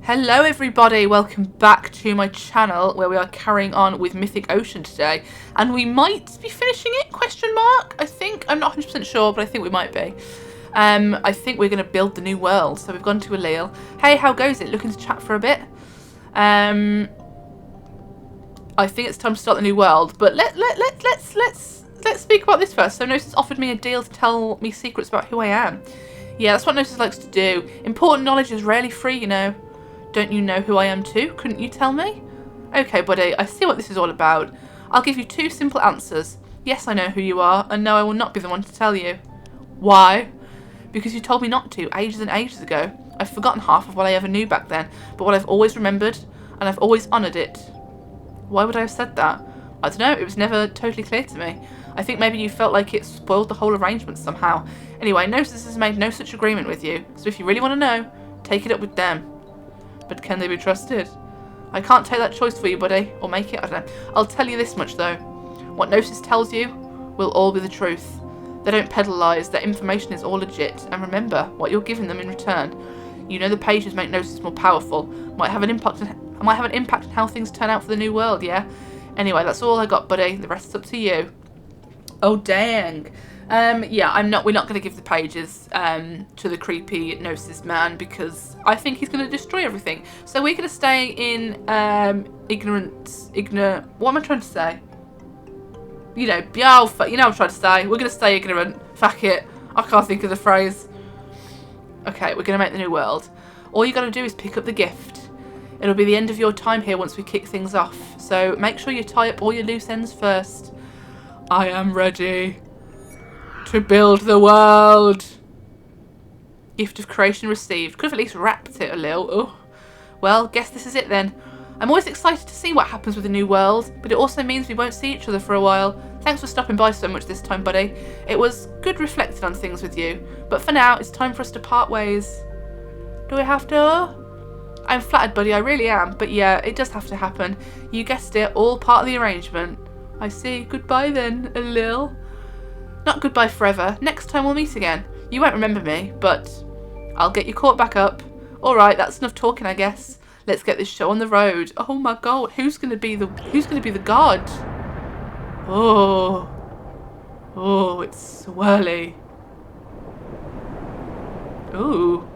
Hello everybody, welcome back to my channel where we are carrying on with Mythic Ocean today, and we might be finishing it, question mark, I think. I'm not 100% sure, but I think we might be. I think we're going to build the new world, so we've gone to Alil. Hey, how goes it? Looking to chat for a bit? I think it's time to start the new world, but let's speak about this first. So Gnosis offered me a deal to tell me secrets about who I am. Yeah, that's what Gnosis likes to do. Important knowledge is rarely free, you know. Don't you know who I am too? Couldn't you tell me? Okay, buddy, I see what this is all about. I'll give you two simple answers. Yes, I know who you are, and no, I will not be the one to tell you. Why? Because you told me not to, ages and ages ago. I've forgotten half of what I ever knew back then, but what I've always remembered, and I've always honoured it. Why would I have said that? I don't know, it was never totally clear to me. I think maybe you felt like it spoiled the whole arrangement somehow. Anyway, Gnosis has made no such agreement with you, so if you really want to know, take it up with them. But can they be trusted? I can't take that choice for you, buddy, or make it, I don't know. I'll tell you this much, though. What Gnosis tells you will all be the truth. They don't peddle lies, their information is all legit, and remember what you're giving them in return. You know the pages make Gnosis more powerful, might have an impact on how things turn out for the new world, yeah? Anyway, that's all I got, buddy. The rest's up to you. Oh, dang. Yeah, we're not going to give the pages to the creepy Gnosis man because I think he's going to destroy everything. So we're going to stay in what am I trying to say? You know, you know what I'm trying to say. We're going to stay ignorant. Fuck it. I can't think of the phrase. Okay, we're going to make the new world. All you got to do is pick up the gift. It'll be the end of your time here once we kick things off. So make sure you tie up all your loose ends first. I am ready to build the world. Gift of creation received. Could have at least wrapped it a little. Oh. Well, guess this is it then. I'm always excited to see what happens with the new world, but it also means we won't see each other for a while. Thanks for stopping by so much this time, buddy. It was good reflecting on things with you, but for now, it's time for us to part ways. Do we have to? I'm flattered, buddy, I really am, but yeah, it does have to happen. You guessed it, all part of the arrangement. I see. Goodbye then, Alil. Not goodbye forever. Next time we'll meet again. You won't remember me, but I'll get you caught back up. Alright, that's enough talking, I guess. Let's get this show on the road. Oh my god, who's gonna be the god? Oh. Oh, it's swirly. Ooh.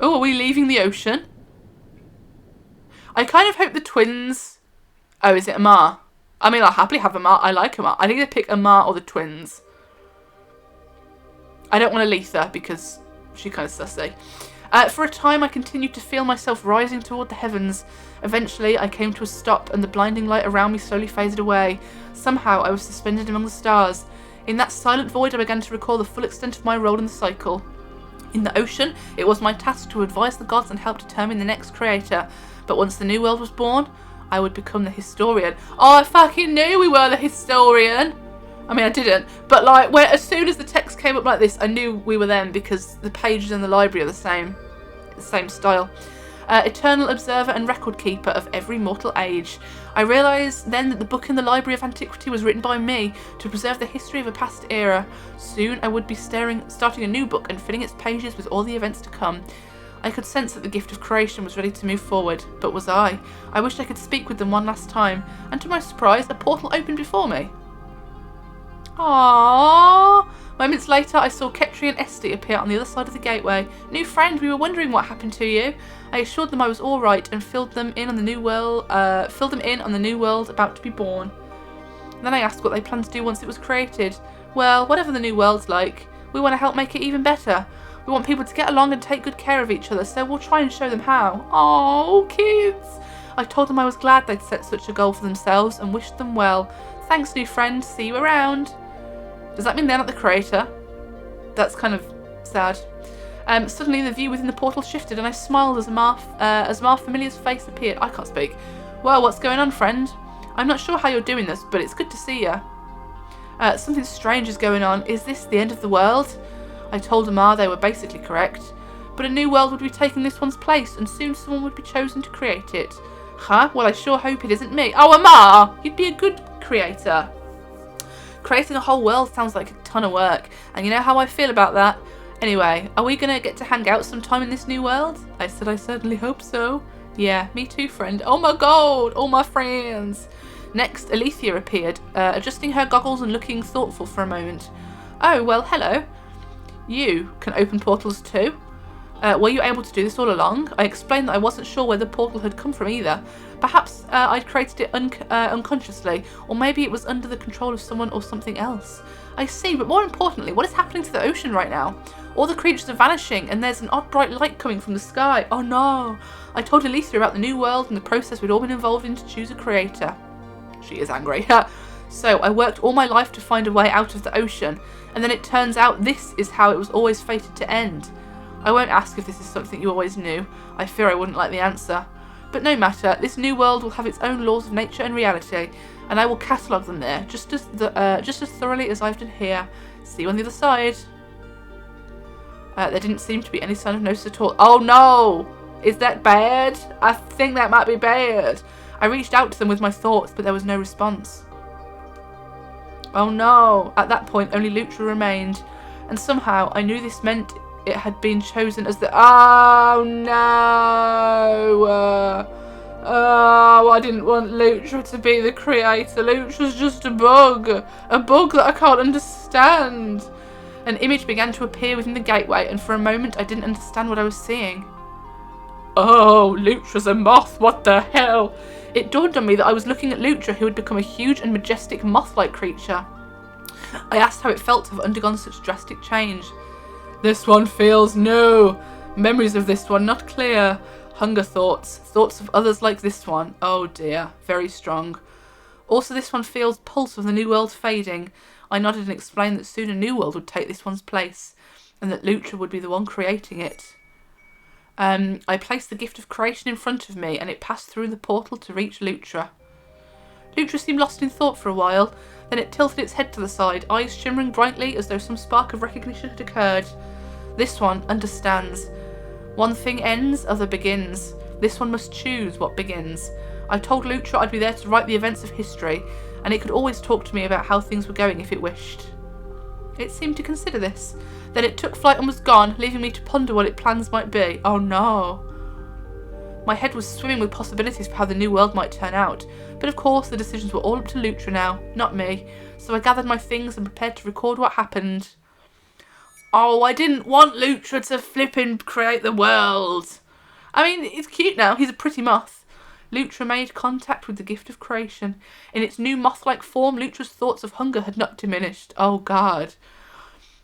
Oh, are we leaving the ocean? I kind of hope the twins... Oh, is it Amar? I mean, I'll happily have Amar. I like Amar. I need to pick Amar or the twins. I don't want Aletha because she's kind of sussy. For a time, I continued to feel myself rising toward the heavens. Eventually, I came to a stop and the blinding light around me slowly faded away. Somehow, I was suspended among the stars. In that silent void, I began to recall the full extent of my role in the cycle. In the ocean, it was my task to advise the gods and help determine the next creator. But once the new world was born, I would become the historian. Oh, I fucking knew we were the historian! I mean, I didn't, but like, as soon as the text came up like this, I knew we were them because the pages in the library are the same style. Eternal observer and record keeper of every mortal age. I realised then that the book in the Library of Antiquity was written by me to preserve the history of a past era. Soon I would be starting a new book and filling its pages with all the events to come. I could sense that the gift of creation was ready to move forward, but was I? I wished I could speak with them one last time, and to my surprise, a portal opened before me. Aww. Moments later, I saw Ketri and Esty appear on the other side of the gateway. New friend, we were wondering what happened to you. I assured them I was all right and filled them in on the new world about to be born. Then I asked what they planned to do once it was created. Well, whatever the new world's like, we want to help make it even better. We want people to get along and take good care of each other, so we'll try and show them how. Oh, kids! I told them I was glad they'd set such a goal for themselves and wished them well. Thanks, new friend. See you around. Does that mean they're not the creator? That's kind of sad. Suddenly the view within the portal shifted and I smiled as Mar Familiar's face appeared. I can't speak. Well, what's going on, friend? I'm not sure how you're doing this, but it's good to see you. Something strange is going on. Is this the end of the world? I told Amar they were basically correct. But a new world would be taking this one's place and soon someone would be chosen to create it. Huh? Well, I sure hope it isn't me. Oh, Amar! You'd be a good creator. Creating a whole world sounds like a ton of work, and you know how I feel about that. Anyway, are we going to get to hang out sometime in this new world? I said I certainly hope so. Yeah, me too, friend. Oh my god, all my friends. Next, Alethea appeared, adjusting her goggles and looking thoughtful for a moment. Oh, well, hello. You can open portals too? Were you able to do this all along? I explained that I wasn't sure where the portal had come from either. Perhaps I'd created it unconsciously, or maybe it was under the control of someone or something else. I see, but more importantly, what is happening to the ocean right now? All the creatures are vanishing, and there's an odd bright light coming from the sky. Oh no! I told Alethea about the new world and the process we'd all been involved in to choose a creator. She is angry. So I worked all my life to find a way out of the ocean, and then it turns out this is how it was always fated to end. I won't ask if this is something you always knew. I fear I wouldn't like the answer. But no matter, this new world will have its own laws of nature and reality, and I will catalogue them there, just as thoroughly as I've done here. See you on the other side. There didn't seem to be any sign of notice at all. Oh no! Is that bad? I think that might be bad. I reached out to them with my thoughts, but there was no response. Oh no! At that point, only Lutra remained, and somehow I knew this meant it had been chosen as the— Oh no! I didn't want Lutra to be the creator. Lutra's just a bug that I can't understand. An image began to appear within the gateway, and for a moment I didn't understand what I was seeing. Oh, Lutra's a moth, what the hell? It dawned on me that I was looking at Lutra, who had become a huge and majestic moth-like creature. I asked how it felt to have undergone such drastic change. This one feels new. Memories of this one not clear. Hunger thoughts. Thoughts of others like this one. Oh dear, very strong. Also, this one feels pulse of the new world fading. I nodded and explained that soon a new world would take this one's place, and that Lutra would be the one creating it. I placed the gift of creation in front of me, and it passed through the portal to reach Lutra. Lutra seemed lost in thought for a while, then it tilted its head to the side, eyes shimmering brightly as though some spark of recognition had occurred. This one understands. One thing ends, other begins. This one must choose what begins. I told Lutra I'd be there to write the events of history, and it could always talk to me about how things were going if it wished. It seemed to consider this. Then it took flight and was gone, leaving me to ponder what its plans might be. Oh no. My head was swimming with possibilities for how the new world might turn out, but of course the decisions were all up to Lutra now, not me, so I gathered my things and prepared to record what happened. Oh, I didn't want Lutra to flippin' create the world. I mean, it's cute now, he's a pretty moth. Lutra made contact with the gift of creation. In its new moth-like form, Lutra's thoughts of hunger had not diminished. Oh God.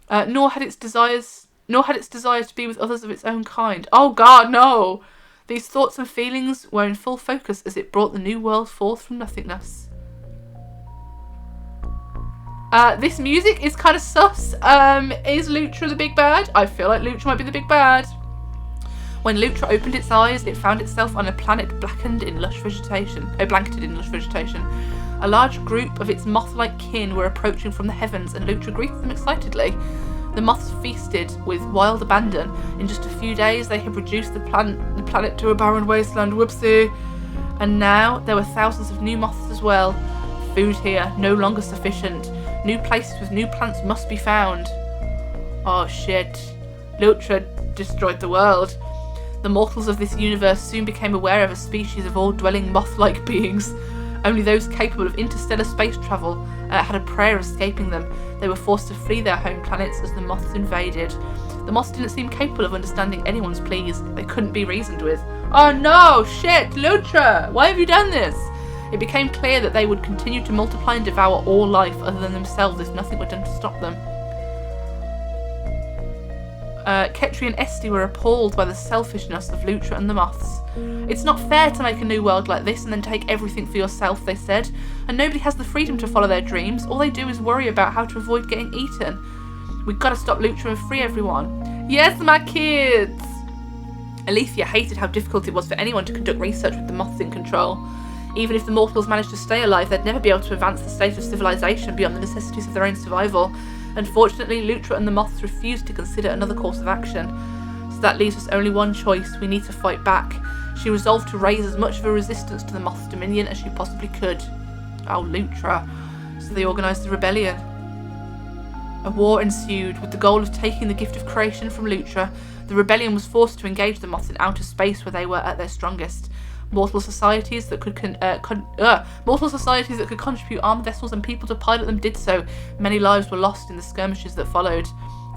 Nor had its desires to be with others of its own kind. Oh God, no! These thoughts and feelings were in full focus as it brought the new world forth from nothingness. This music is kind of sus. Is Lutra the big bad? I feel like Lutra might be the big bad. When Lutra opened its eyes, it found itself on a planet blanketed in lush vegetation. A large group of its moth-like kin were approaching from the heavens, and Lutra greeted them excitedly. The moths feasted with wild abandon. In just a few days, they had reduced the planet to a barren wasteland. Whoopsie. And now there were thousands of new moths as well. Food here, no longer sufficient. New places with new plants must be found. Oh shit. Lutra destroyed the world. The mortals of this universe soon became aware of a species of all-dwelling moth-like beings. Only those capable of interstellar space travel had a prayer escaping them. They were forced to flee their home planets as the moths invaded. The moths didn't seem capable of understanding anyone's pleas. They couldn't be reasoned with. Oh no! Shit! Lutra! Why have you done this? It became clear that they would continue to multiply and devour all life other than themselves if nothing were done to stop them. Ketri and Esti were appalled by the selfishness of Lutra and the moths. It's not fair to make a new world like this and then take everything for yourself, they said, and nobody has the freedom to follow their dreams. All they do is worry about how to avoid getting eaten. We've got to stop Lutra and free everyone. Yes, my kids! Alethea hated how difficult it was for anyone to conduct research with the moths in control. Even if the mortals managed to stay alive, they'd never be able to advance the state of civilization beyond the necessities of their own survival. Unfortunately, Lutra and the moths refused to consider another course of action. So that leaves us only one choice. We need to fight back. She resolved to raise as much of a resistance to the moth's dominion as she possibly could. Oh, Lutra. So they organised a rebellion. A war ensued with the goal of taking the gift of creation from Lutra. The rebellion was forced to engage the moths in outer space where they were at their strongest. Mortal societies that could contribute armed vessels and people to pilot them did so. Many lives were lost in the skirmishes that followed.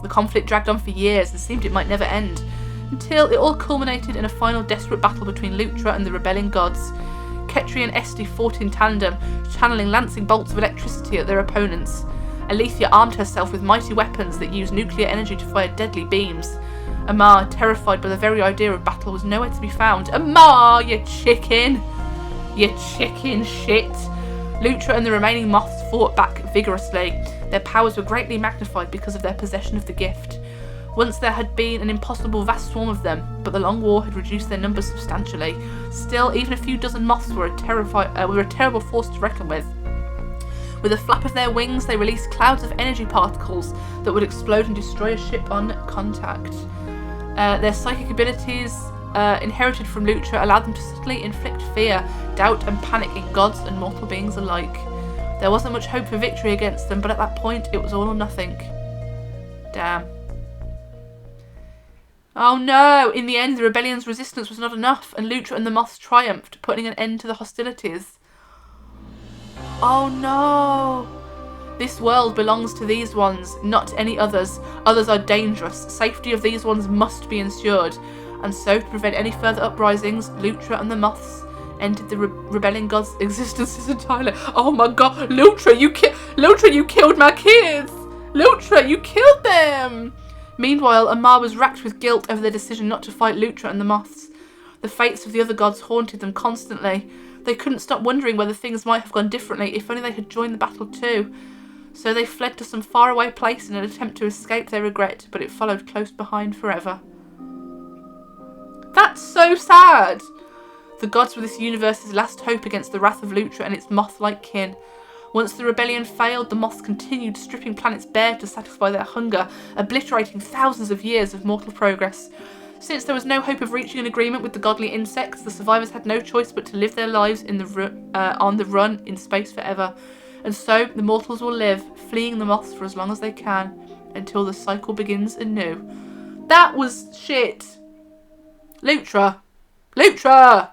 The conflict dragged on for years and seemed it might never end, until it all culminated in a final desperate battle between Lutra and the rebelling gods. Ketri and Esti fought in tandem, channeling lancing bolts of electricity at their opponents. Alethea armed herself with mighty weapons that used nuclear energy to fire deadly beams. Amar, terrified by the very idea of battle, was nowhere to be found. Amar, you chicken! You chicken shit! Lutra and the remaining moths fought back vigorously. Their powers were greatly magnified because of their possession of the gift. Once there had been an impossible vast swarm of them, but the long war had reduced their numbers substantially. Still, even a few dozen moths were a terrible force to reckon with. With a flap of their wings, they released clouds of energy particles that would explode and destroy a ship on contact. Their psychic abilities, inherited from Lutra, allowed them to subtly inflict fear, doubt and panic in gods and mortal beings alike. There wasn't much hope for victory against them, but at that point it was all or nothing. Damn. Oh no! In the end, the rebellion's resistance was not enough, and Lutra and the moths triumphed, putting an end to the hostilities. Oh no! This world belongs to these ones, not any others. Others are dangerous. Safety of these ones must be ensured. And so, to prevent any further uprisings, Lutra and the moths ended the rebelling god's existences entirely. Oh my god, Lutra, you killed my kids! Lutra, you killed them! Meanwhile, Amar was racked with guilt over their decision not to fight Lutra and the moths. The fates of the other gods haunted them constantly. They couldn't stop wondering whether things might have gone differently if only they had joined the battle too. So they fled to some faraway place in an attempt to escape their regret, but it followed close behind forever. That's so sad! The gods were this universe's last hope against the wrath of Lutra and its moth-like kin. Once the rebellion failed, the moths continued stripping planets bare to satisfy their hunger, obliterating thousands of years of mortal progress. Since there was no hope of reaching an agreement with the godly insects, the survivors had no choice but to live their lives on the run in space forever. And so, the mortals will live, fleeing the moths for as long as they can, until the cycle begins anew. That was shit. Lutra! Lutra!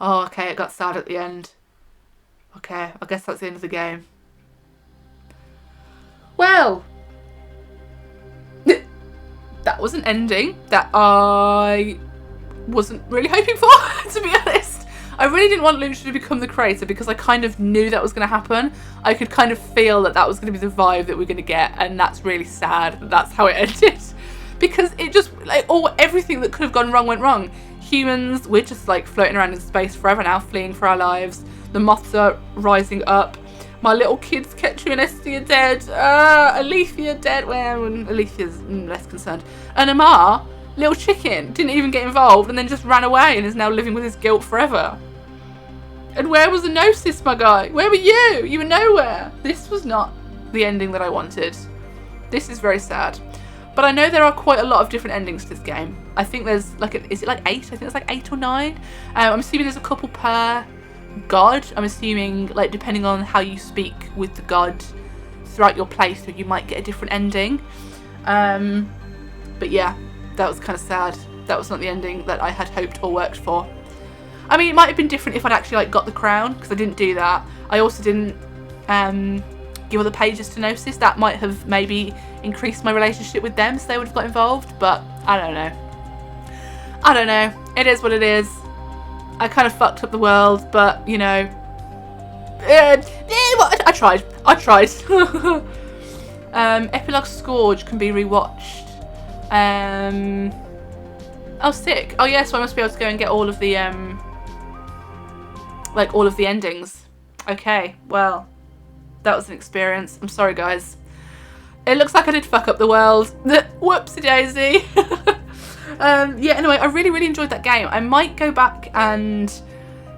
Oh, okay, it got sad at the end. Okay, I guess that's the end of the game. Well, that was an ending that I wasn't really hoping for, to be honest. I really didn't want Lutra to become the creator because I kind of knew that was going to happen. I could kind of feel that that was going to be the vibe that we're going to get, and that's really sad that that's how it ended. Because it just, like, everything that could have gone wrong went wrong. Humans, we're just like floating around in space forever now, fleeing for our lives. The moths are rising up. My little kids, Ketri and Esti, are dead. Alethea dead. Well, Alethea's less concerned. And Amar, little chicken, didn't even get involved and then just ran away and is now living with his guilt forever. And where was the Gnosis, my guy? Where were you? You were nowhere. This was not the ending that I wanted. This is very sad. But I know there are quite a lot of different endings to this game. I think there's like, is it like 8? I think it's like 8 or 9. I'm assuming there's a couple per god. I'm assuming, like, depending on how you speak with the god throughout your playthrough, you might get a different ending. But yeah, that was kind of sad. That was not the ending that I had hoped or worked for. I mean, it might have been different if I'd actually like got the crown, because I didn't do that. I also didn't give all the pages to Gnosis. That might have maybe increased my relationship with them so they would have got involved, but I don't know. I don't know. It is what it is. I kind of fucked up the world, but, you know, I tried. Epilogue Scourge can be rewatched. Oh, sick. Oh, yeah, so I must be able to go and get all of the, like, all of the endings. Okay, well, that was an experience. I'm sorry, guys. It looks like I did fuck up the world. Whoopsie daisy. Yeah, anyway, I really, really enjoyed that game. I might go back and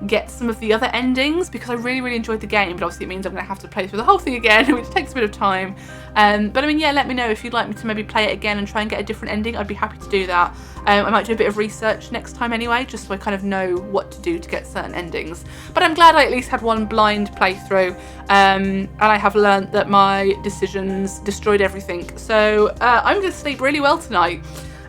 get some of the other endings, because I really enjoyed the game, but obviously it means I'm going to have to play through the whole thing again, which takes a bit of time. But I mean, yeah, let me know if you'd like me to maybe play it again and try and get a different ending. I'd be happy to do that. I might do a bit of research next time anyway, just so I kind of know what to do to get certain endings. But I'm glad I at least had one blind playthrough, and I have learnt that my decisions destroyed everything. So I'm going to sleep really well tonight.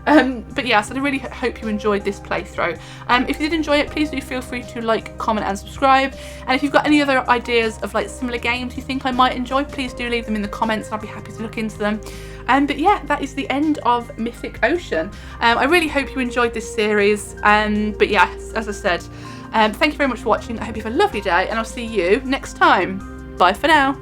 But yeah, so I really hope you enjoyed this playthrough. If you did enjoy it, please do feel free to like, comment and subscribe. And if you've got any other ideas of like similar games you think I might enjoy, please do leave them in the comments. I'll be happy to look into them. But yeah, that is the end of Mythic Ocean. I really hope you enjoyed this series. But yeah, as I said, thank you very much for watching. I hope you have a lovely day, and I'll see you next time. Bye for now.